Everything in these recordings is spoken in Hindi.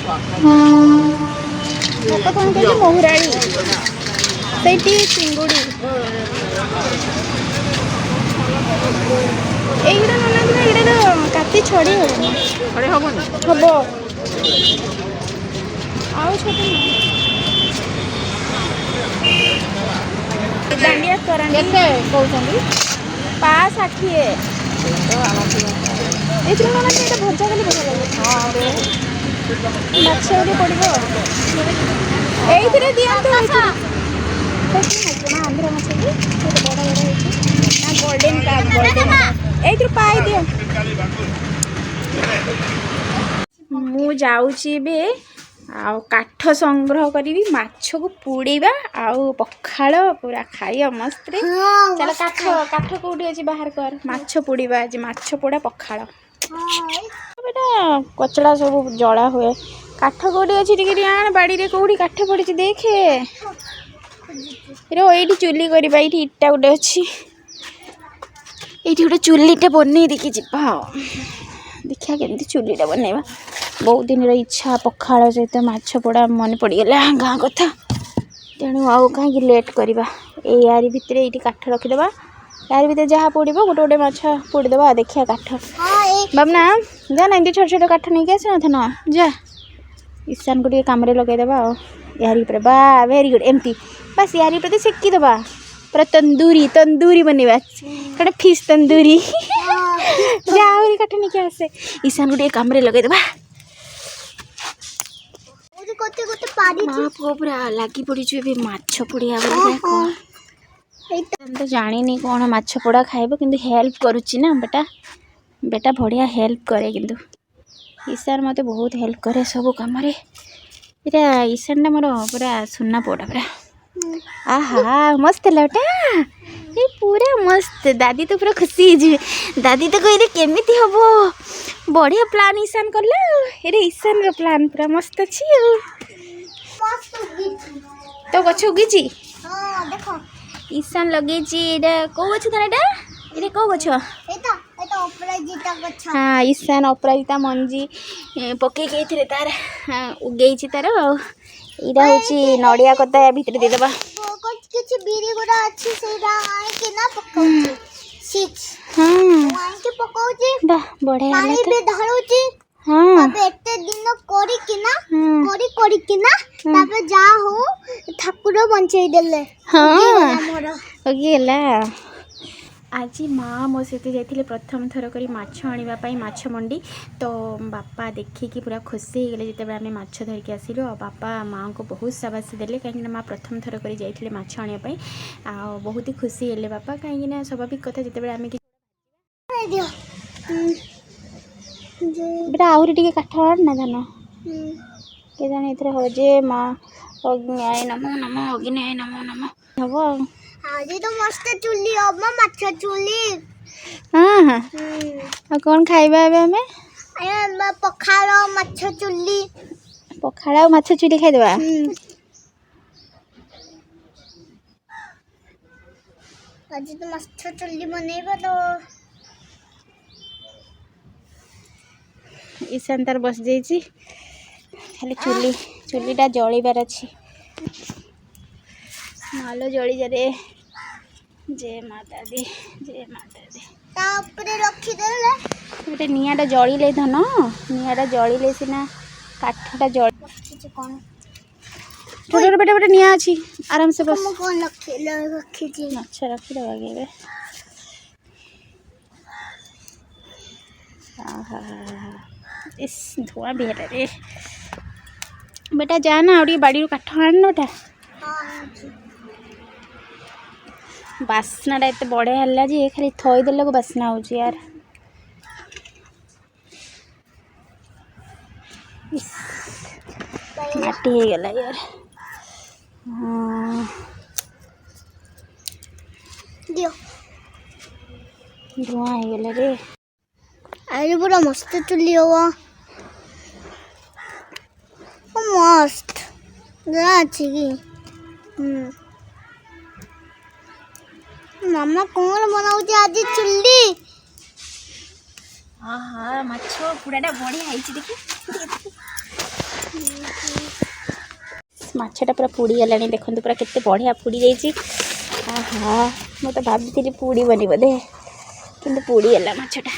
ବାପା କ'ଣ କହୁଛି ମହୁରାଳି ସେଇଠି ଚିଙ୍ଗୁଡ଼ି এইগুলা মনে হয় এটা কাটি ছড়ি হবনি হব ଆଉ ଛୋଟ ଦାଣ୍ଡିଆ କରାଣ୍ଡି କେତେ କହୁଛନ୍ତି 560 ଏଇଥିରୁ ମାନେ ଏଇଟା ଭଜା କଲେ ଭଲ ଲାଗେ ମାଛ ଗୋଟେ ପଡ଼ିବ ଏଇଥିରେ ଦିଅନ୍ତୁ ଆନ୍ଧ୍ର ମାଛ ବି ବଡ଼ ବଡ଼ ହେଇଛି ନା ଗୋଲ୍ଡେନ୍ କାପ୍ ଏଇଥିରୁ ପାଇ ଦିଅ ମୁଁ ଯାଉଛି ଏବେ ଆଉ କାଠ ସଂଗ୍ରହ କରିବି ମାଛକୁ ପୋଡ଼ିବା ଆଉ ପଖାଳ ପୁରା ଖାଇବା ମସ୍ତରେ ଚାଲ କାଠ କାଠ କେଉଁଠି ଅଛି ବାହାର କର ମାଛ ପୋଡ଼ିବା ଆଜି ମାଛ ପୋଡ଼ା ପଖାଳ ଏଇଟା କଚଡ଼ା ସବୁ ଜଳା ହୁଏ କାଠ କେଉଁଠି ଅଛି ଟିକେ ଆଣ ବାଡ଼ିରେ କେଉଁଠି କାଠ ପଡ଼ିଛି ଦେଖେ ଏଇଠି ଚୁଲି କରିବା ଏଇଠି ଇଟା ଗୋଟେ ଅଛି ଏଇଠି ଗୋଟେ ଚୁଲିଟେ ବନେଇ ଦେଇକି ଯିବା ଆଉ ଦେଖିବା କେମିତି ଚୁଲିଟା ବନେଇବା ବହୁତ ଦିନର ଇଚ୍ଛା ପଖାଳ ସହିତ ମାଛ ପୋଡ଼ା ମନେ ପଡ଼ିଗଲା ଗାଁ କଥା ତେଣୁ ଆଉ କାହିଁକି ଲେଟ୍ କରିବା ଏଇ ୟାରି ଭିତରେ ଏଇଠି କାଠ ରଖିଦେବା ୟାରି ଭିତରେ ଯାହା ପୋଡ଼ିବ ଗୋଟେ ଗୋଟେ ମାଛ ପୋଡ଼ିଦେବା ଦେଖିବା କାଠ ବାବନା ଯା ନା ଏମିତି ଛୋଟ ଛୋଟ କାଠ ନେଇକି ଆସିନଥା ନା ଯା ଈଶାନକୁ ଟିକେ କାମରେ ଲଗାଇଦେବା ଆଉ ୟାରି ଉପରେ ବା ଭେରି ଗୁଡ଼୍ ଏମିତି ବାସ୍ ୟାରି ଉପରେ ସେକିଦେବା पूरा तंदूरी तंदूरी बनेवा कड़े फिश तंदूरी जाओ काट नहीं क्या आसे ईशान गोटे काम लगे देबा पूरा लगी पड़ी माछ पोड़िया तो जानी कौन माछ पोड़ा खाइब कि हेल्प करुच्ची ना बेटा बेटा बढ़िया हेल्प करे किंतु ईशान मत बहुत हेल्प करे सब कम ईशान मोर पूरा सुना पोड़ा पूरा आहा मस्त लटा ये पूरा मस्त दादी तो पूरा खुशी दादी तो कहले केमिति हबो बढ़िया प्लान ईशान करला एरे ईशान रो प्लान पूरा मस्त अछि तो गछ उगिची हां देखो ईशान लगेची एटा को गछ तनेटा एरे को गछ एटा अपराजिता गछ हां ईशान अपराजिता मंजी पके केथिरे तार उगेची तार इरा होची नडिया कता या भीतर दे देबा कुछ बीरी गुडा अछि सेरा आइ के ना पकाउची सीच हां आइ के पकाउची बा बढे पानी बे धरुची हां तबे एते दिन कोरी के ना कोरी के ना तबे जा हो ठाकुर बंचै देले हां हमर होगेला आज माँ मो सहित जाइए प्रथम थर कर माछ आने माछ मंडी तो बापा देखिकी पूरा खुशी हो गले जिते आम माछ धरिकी आसिलु आ बापा माँ को बहुत शाबाशी देले कहीं माँ प्रथम थर कर जाइए माछ आने आ बहुत ही खुशी हेले बापा कहीं स्वाभाविक कथा जिते आम बेटा आहरी टे काठ ना जान के जाने ये हो जे माँ अग्नि नमो नमो अग्नि नमो नमो हम आज तो मस्त चुल्ली अम्मा माछ चुल्ली हां हां आ कोन खाइबा एबे हमें अम्मा पखाड़ा माछ चुल्ली पखाड़ा माछ चुल्ली खाइ देबा आज तो मस्त चुल्ली बनेबा तो ईशान तार बस जाइची खाली चुल्ली चुल्लीटा जळीबार अछि मालो जड़ी जरे जय माता दी तापरे रखी देले गोटे नियाटा जळीले धन नियाटा जळीले सिना काठटा जळ कोन छोटे बेटा बेटा निया अछि आराम से बस कोन रखी छी अच्छा रखी दबा गेबे आहा इस धुआं भी है रे बेटा जाना और ये बाड़ी काठ आन बेटा बास्नाटा एत बढ़िया है जे खाली थई देले को बास्ना हो यार माटी हो गला यार दियो धुआं हो गला रे अरे पूरा मस्त चुल्ली हो मस्त अच्छी मामा कौन बनाऊ आज चुल्ली हाँ हाँ माछ पुराटा बढ़िया है देखी माछटा पूरा पोड़ी गलानी देखो पूरा केते बढ़िया पोड़ी जाइए। आहा मैं तो भाभी पोड़बनी बोधे कि पोड़ी गला माछटा।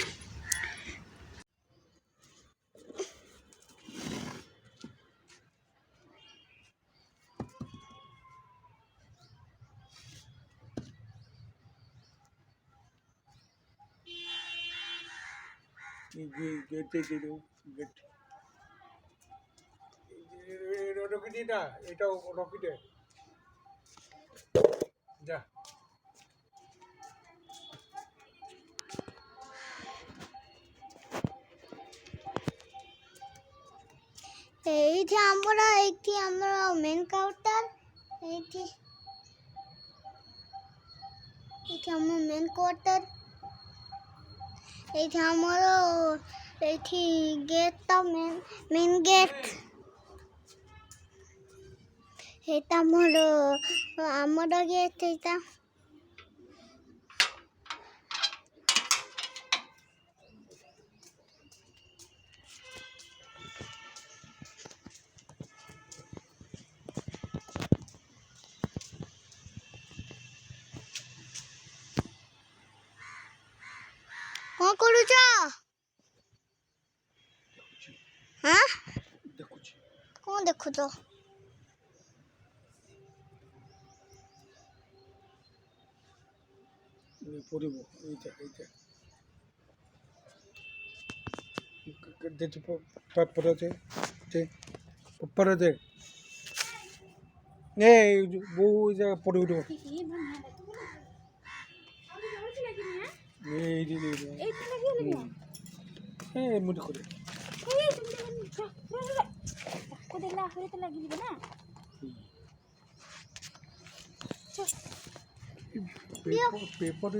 এইটি আমরা মেন কাউন্টার এইটি আমার মেন কোয়ার্টার এইটি আমার এইটি গেটটা মেন গেট এটা আমার গেট এটা कौन करूच हाँ कौन देखु तो पेपर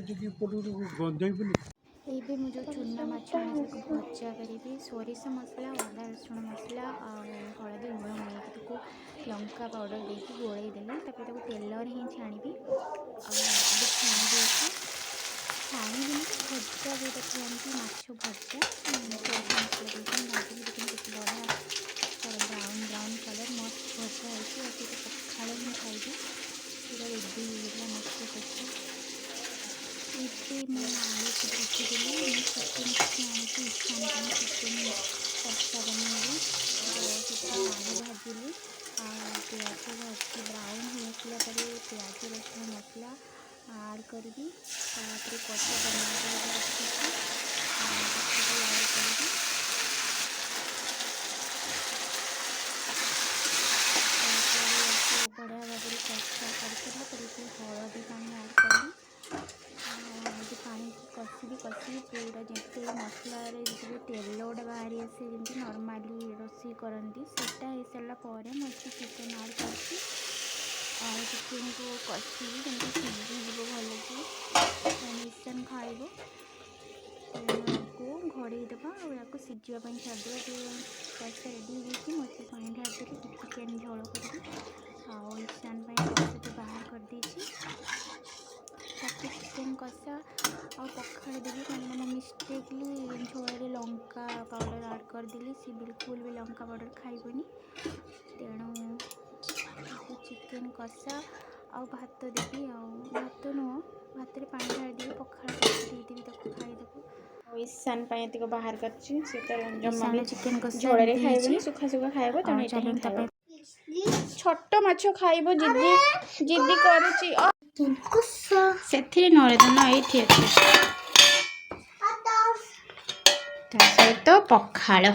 ये मुझे चूना माछ भजा करी सोरिष मसला अदा रसुण मसला हलदी लुण मिलकर लंका पाउडर देकी गोल देली तेल ही छाणी छाणी दिए छाणी भजा जो कहते माछ भजा सोरिष मसला देखिए बढ़िया ब्राउन ब्राउन कलर मस्त भजा होती पखाड़ ही खाइबी पूरा रेडी माछ भजा ये मैं आलू को भाजीदेली चिकेन आनी चिकेन कषा बनेगी आलू भाजिली प्याज भाजी ब्राउन होगा प्याज रसुण मसला आड करी कषा बना बढ़िया भाव में कषा कर हलदी पानी आड करी हलदी पानी कषी पूरा जैसे मसला जो तेल गोटे बाहरी आसे जमी नॉर्मली रोषे करती सेटा हो सारापर मुझे चिकेन आड कर चिकेन को कषी जमी सीझीज भल कि ईशान खाइब को घोड़े देवा या सीझापी छाड़देवा कषा रेडी हो मुझे पानी ढाड़ी चिकेन झोल कर ईशान कषा बाहर कर चिकेन कषा आ पखाड़ देवी कहीं मैं मिस्टेकली झोल लंका पाउडर आड करदेली सी बिल्कुल भी लंका पाउडर खाइबनी तेणु चिकेन कषा आ भात देवी भात नुह भात पानी ढाड़ी देवी पखाड़ देदेवी खाईदेबू ईशान बाहर कर चिकेन कषा खाइबनी सुखा सुखा खाइब तेणु छोट माछ खाइब जिद्दी जिद्दी करुची से नरेदन ये सहित पखाड़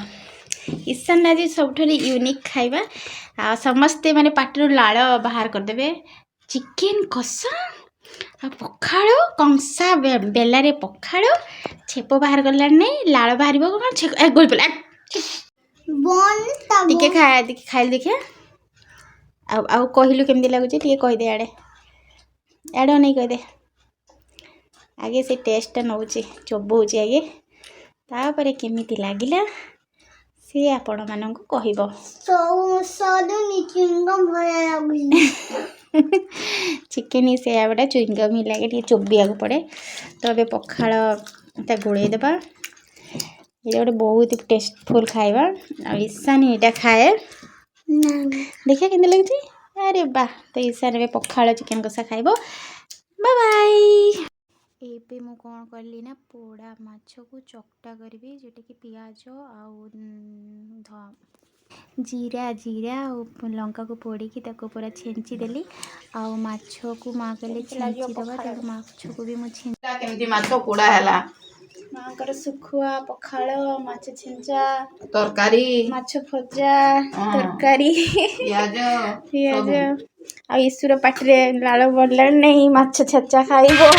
ईशान आज सब यूनिक खाइबा समस्ते माने पाटर लाड़ बाहर करदे चिकेन कषा पखाड़ कंसा बेलारे पखाड़ छेप बाहर कला नहीं लाड़ बाहर गोल पड़ा टे खाई देखिए आउ कहलु केमती लगुच कहीदे आड़े आड़े नहीं कहीदे आगे से टेस्ट नौचे चोबौच आगे तापर केमिति लागिला से आपण मानक कहब चिकेन से बड़ा चुईंगम ही लगे टे चोबिया पड़े तो ये पखाड़ गोड़े देवा ये गोटे बहुत टेस्टफुल खाइबा ईशान यहाँ खाए देखिए केमती लगे अरे वाह तो ईशान रे पखाल चिकेन कषा खाइबो बाय बाय एबे मु कौन करली ना पोड़ा माछ को चकटा करबी जेटा कि पियाज आउ जीरा जीरा और लंका को पोड़ी की ताको पूरा छेंची देली आउ माछ को माँ कहले छेंची दबा तो माछ को भी मु केमती माछ पोड़ा हैला माँकर सुखुआ पखाल माछ छेंचा तरकारी माछ भजा तरकारी पियाज पियाज आ ईश्वर पाटिरे लाल पड़ला नहीं माछ छेचा खाइबो।